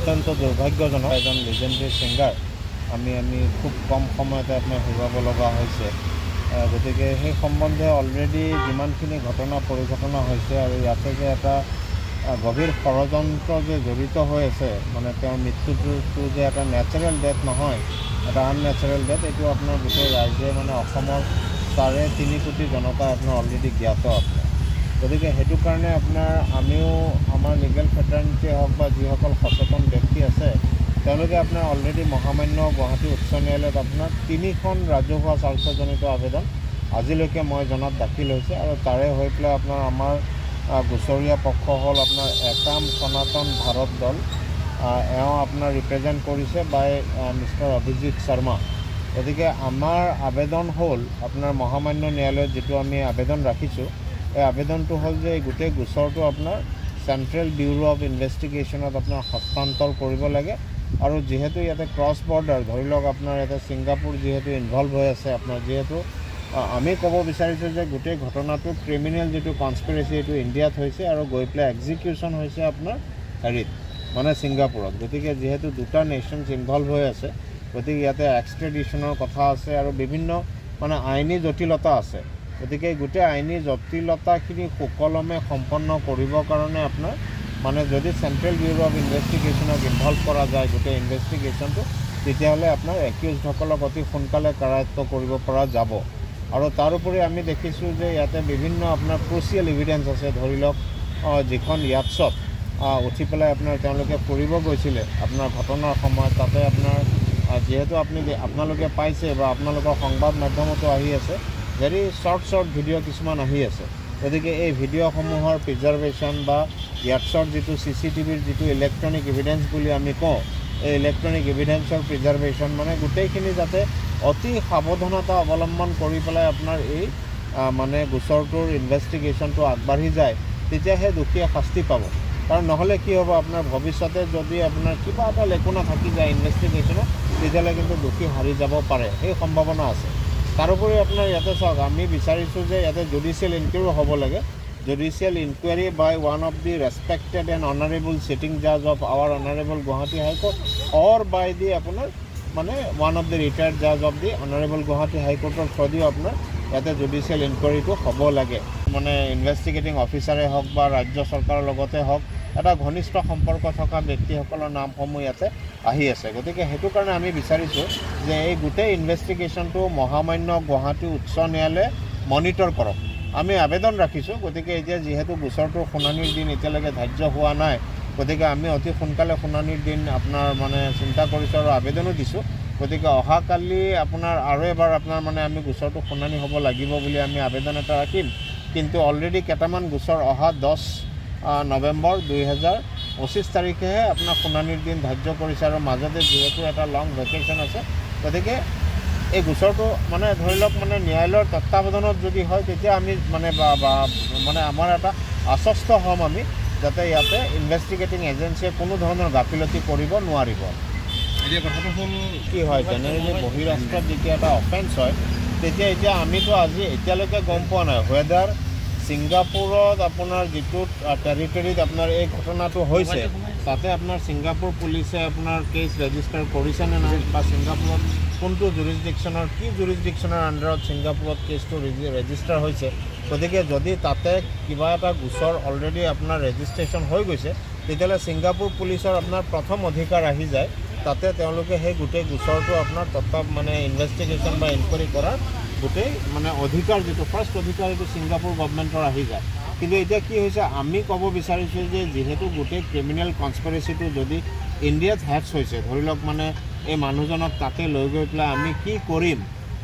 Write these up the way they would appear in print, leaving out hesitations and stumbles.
অত্যন্ত দুৰ্ভাগ্যজনক এজন লিজেণ্ডাৰী ছিংগাৰ আমি খুব কম সময়তে আপোনাৰ হেৰুৱাব লগা হৈছে গতিকে সেই সম্বন্ধে অলৰেডি যিমানখিনি ঘটনা পৰিঘটনা হৈছে আৰু ইয়াতে যে এটা গভীৰ ষড়যন্ত্ৰ যে জড়িত হৈ আছে মানে তেওঁৰ মৃত্যুটো যে এটা নেচাৰেল ডেথ নহয় এটা আননেচাৰেল ডেথ এইটো আপোনাৰ গোটেই ৰাইজে মানে অসমৰ 3.5 কোটি জনতা আপোনাৰ অলৰেডি জ্ঞাত আপোনাৰ গতিকে সেইটো কাৰণে আপোনাৰ আমিও আমাৰ লিগেল ফ্ৰেটাৰ্নিটিয়ে হওক বা যিসকল সচেতন ব্যক্তি আছে তেওঁলোকে আপোনাৰ অলৰেডি মহামান্য গুৱাহাটী উচ্চ ন্যায়ালয়ত আপোনাৰ 3খন ৰাজহুৱা স্বাৰ্থজনিত আবেদন আজিলৈকে মই জনাত দাখিল হৈছে আৰু তাৰে হৈ পেলাই আপোনাৰ আমাৰ গোচৰীয়া পক্ষ হ'ল আপোনাৰ একাম সনাতন ভাৰত দল এওঁ আপোনাৰ ৰিপ্ৰেজেণ্ট কৰিছে বাই মিষ্টাৰ অভিজিত শৰ্মা গতিকে আমাৰ আবেদন হ'ল আপোনাৰ মহামান্য ন্যায়ালয়ত যিটো আমি আবেদন ৰাখিছোঁ এই আবেদনটো হ'ল যে এই গোটেই গোচৰটো আপোনাৰ চেণ্ট্ৰেল ব্যুৰ অফ ইনভেষ্টিগেশ্যনত আপোনাৰ হস্তান্তৰ কৰিব লাগে আৰু যিহেতু ইয়াতে ক্ৰছ বৰ্ডাৰ ধৰি লওক আপোনাৰ ইয়াতে ছিংগাপুৰ যিহেতু ইনভলভ হৈ আছে আপোনাৰ যিহেতু আমি ক'ব বিচাৰিছোঁ যে গোটেই ঘটনাটো ক্ৰিমিনেল যিটো কনস্পিৰেচি এইটো ইণ্ডিয়াত হৈছে আৰু গৈ পেলাই এক্সিকিউশ্যন হৈছে আপোনাৰ হেৰিত মানে ছিংগাপুৰত গতিকে যিহেতু দুটা নেশ্যনছ ইনভলভ হৈ আছে গতিকে ইয়াতে এক্সট্ৰেডিশ্যনৰ কথা আছে আৰু বিভিন্ন মানে আইনী জটিলতা আছে গতিকে গোটেই আইনী জটিলতাখিনি সুকলমে সম্পন্ন কৰিবৰ কাৰণে আপোনাৰ মানে যদি চেণ্ট্ৰেল ব্যুৰ অফ ইনভেষ্টিগেশ্যনক ইনভলভ কৰা যায় গোটেই ইনভেষ্টিগেশ্যনটো তেতিয়াহ'লে আপোনাৰ একিউজসকলক অতি সোনকালে কাৰায়ত্ব কৰিব পৰা যাব আৰু তাৰোপৰি আমি দেখিছোঁ যে ইয়াতে বিভিন্ন আপোনাৰ ক্ৰুচিয়েল এভিডেন্স আছে ধৰি লওক যিখন ইয়াটছত উঠি পেলাই আপোনাৰ তেওঁলোকে ফুৰিব গৈছিলে আপোনাৰ ঘটনাৰ সময়ত তাতে আপোনাৰ যিহেতু আপোনালোকে পাইছে বা আপোনালোকৰ সংবাদ মাধ্যমতো আহি আছে ভেৰি শ্বৰ্ট ভিডিঅ' কিছুমান আহি আছে গতিকে এই ভিডিঅ'সমূহৰ প্ৰিজাৰ্ভেশ্যন বা ইয়াটছৰ যিটো CCTVৰ যিটো ইলেক্ট্ৰনিক এভিডেন্স বুলি আমি কওঁ এই ইলেক্ট্ৰনিক এভিডেন্সৰ প্ৰিজাৰ্ভেশ্যন মানে গোটেইখিনি যাতে অতি সাৱধানতা অৱলম্বন কৰি পেলাই আপোনাৰ এই মানে গোচৰটোৰ ইনভেষ্টিগেশ্যনটো আগবাঢ়ি যায় তেতিয়াহে দোষীয়ে শাস্তি পাব কাৰণ নহ'লে কি হ'ব আপোনাৰ ভৱিষ্যতে যদি আপোনাৰ কিবা এটা লেকুনা থাকি যায় ইনভেষ্টিগেশ্যনত তেতিয়াহ'লে কিন্তু দোষী হাৰি যাব পাৰে সেই সম্ভাৱনা আছে তাৰোপৰি আপোনাৰ ইয়াতে চাওক আমি বিচাৰিছোঁ যে ইয়াতে জুডিচিয়েল ইনকুৱাৰী হ'ব লাগে judicial inquiry by one of the respected and honourable sitting জাজ of our honourable Guwahati high court or by the আপোনাৰ মানে ওৱান অফ দি ৰিটায়াৰ্ড জাজ অফ দি অনাৰেবল গুৱাহাটী হাইকোৰ্টৰ থ্ৰুদিও আপোনাৰ ইয়াতে জুডিচিয়েল ইনকুৱাৰীটো হ'ব লাগে মানে ইনভেষ্টিগেটিং অফিচাৰে হওক বা ৰাজ্য চৰকাৰৰ লগতে হওক এটা ঘনিষ্ঠ সম্পৰ্ক থকা ব্যক্তিসকলৰ নামসমূহ ইয়াতে আহি আছে গতিকে সেইটো কাৰণে আমি বিচাৰিছোঁ যে এই গোটেই ইনভেষ্টিগেশ্যনটো মহামান্য গুৱাহাটী উচ্চ ন্যায়ালয়ে মনিটৰ কৰক আমি আবেদন ৰাখিছোঁ গতিকে এতিয়া যিহেতু গোচৰটোৰ শুনানিৰ দিন এতিয়ালৈকে ধাৰ্য হোৱা নাই গতিকে আমি অতি সোনকালে শুনানিৰ দিন আপোনাৰ মানে চিন্তা কৰিছোঁ আৰু আবেদনো দিছোঁ গতিকে অহাকালি আপোনাৰ আৰু এবাৰ আপোনাৰ মানে আমি গোচৰটো শুনানি হ'ব লাগিব বুলি আমি আবেদন এটা ৰাখিম কিন্তু অলৰেডি কেইটামান গোচৰ অহা 10 নৱেম্বৰ 2025 তাৰিখেহে আপোনাৰ শুনানিৰ দিন ধাৰ্য কৰিছে আৰু মাজতে যিহেতু এটা লং ভেকেশ্যন আছে গতিকে এই গোচৰটো মানে ধৰি লওক মানে ন্যায়ালয়ৰ তত্ত্বাৱধানত যদি হয় তেতিয়া আমি মানে মানে আমাৰ এটা আশ্বস্ত হ'ম আমি যাতে ইয়াতে ইনভেষ্টিগেটিং এজেঞ্চিয়ে কোনো ধৰণৰ গাফিলতি কৰিব নোৱাৰিব এতিয়া কথাটো হ'ল কি হয় জেনেৰেলি বহিৰাষ্ট্ৰত যেতিয়া এটা অফেন্স হয় তেতিয়া এতিয়া আমিতো আজি এতিয়ালৈকে গম পোৱা নাই ৱেডাৰ ছিংগাপুৰত আপোনাৰ যিটো টেৰিটৰীত আপোনাৰ এই ঘটনাটো হৈছে তাতে আপোনাৰ ছিংগাপুৰ পুলিচে আপোনাৰ কেছ ৰেজিষ্টাৰ কৰিছেনে নাই বা ছিংগাপুৰত কোনটো জুৰিছডিকশ্যনৰ কি জুৰিছডিকশ্যনৰ আণ্ডাৰত ছিংগাপুৰত কেছটো ৰেজিষ্টাৰ হৈছে গতিকে যদি তাতে কিবা এটা গোচৰ অলৰেডি আপোনাৰ ৰেজিষ্ট্ৰেশ্যন হৈ গৈছে তেতিয়াহ'লে ছিংগাপুৰ পুলিচৰ আপোনাৰ প্ৰথম অধিকাৰ আহি যায় তাতে তেওঁলোকে সেই গোটেই গোচৰটো আপোনাৰ মানে ইনভেষ্টিগেশ্যন বা ইনকুৱাৰী কৰাৰ গোটেই মানে অধিকাৰ যিটো ফাৰ্ষ্ট অধিকাৰ এইটো ছিংগাপুৰ গভৰ্ণমেণ্টৰ আহি যায় কিন্তু এতিয়া কি হৈছে আমি ক'ব বিচাৰিছোঁ যে যিহেতু গোটেই ক্ৰিমিনেল কনস্পিৰেচিটো যদি ইণ্ডিয়াত হেডছ হৈছে ধৰি লওক মানে এই মানুহজনক তাতে লৈ গৈ পেলাই আমি কি কৰিম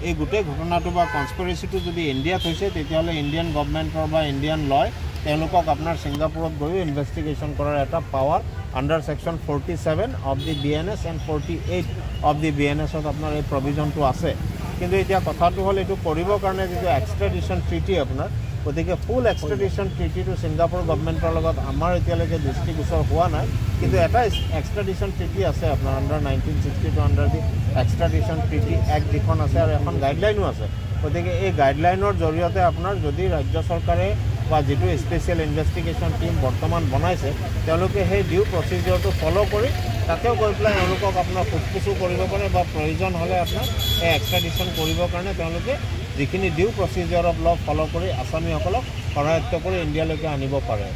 এই গোটেই ঘটনাটো বা কনস্পিৰেচিটো যদি ইণ্ডিয়াত হৈছে তেতিয়াহ'লে ইণ্ডিয়ান গভৰ্ণমেণ্টৰ বা ইণ্ডিয়ান লয় তেওঁলোকক আপোনাৰ ছিংগাপুৰত গৈও ইনভেষ্টিগেশ্যন কৰাৰ এটা power under section 47 of the BNS and 48 of the BNSত আপোনাৰ এই প্ৰভিজনটো আছে কিন্তু এতিয়া কথাটো হ'ল এইটো কৰিবৰ কাৰণে যিটো এক্সট্ৰেডিশ্যন ট্ৰিটি আপোনাৰ গতিকে ফুল এক্সট্ৰেডিশ্যন ট্ৰিটিটো ছিংগাপুৰ গভৰ্ণমেণ্টৰ লগত আমাৰ এতিয়ালৈকে দৃষ্টিগোচৰ হোৱা নাই কিন্তু এটা এক্সট্ৰেডিশ্যন ট্ৰিটি আছে আপোনাৰ under 1962 under the extradition treaty act যিখন আছে আৰু এখন গাইডলাইনো আছে গতিকে এই গাইডলাইনৰ জৰিয়তে আপোনাৰ যদি ৰাজ্য চৰকাৰে বা যিটো স্পেচিয়েল ইনভেষ্টিগেশ্যন টিম বৰ্তমান বনাইছে তেওঁলোকে সেই ডিউ প্ৰচিডিউৰটো ফ'ল' কৰি তাতেও গৈ পেলাই তেওঁলোকক আপোনাৰ সোধপোছো কৰিব পাৰে বা প্ৰয়োজন হ'লে আপোনাৰ এই এক্সট্ৰাডিশ্যন কৰিবৰ কাৰণে তেওঁলোকে যিখিনি ডিউ প্ৰচিডিউৰ অফ ল' ফ'ল' কৰি আছামীসকলক সহায়ত্ব কৰি ইণ্ডিয়ালৈকে আনিব পাৰে।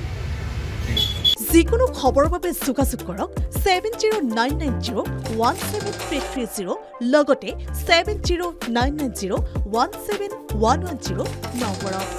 যিকোনো খবৰৰ বাবে যোগাযোগ কৰক 7099017330 লগতে 7099017110 নম্বৰত।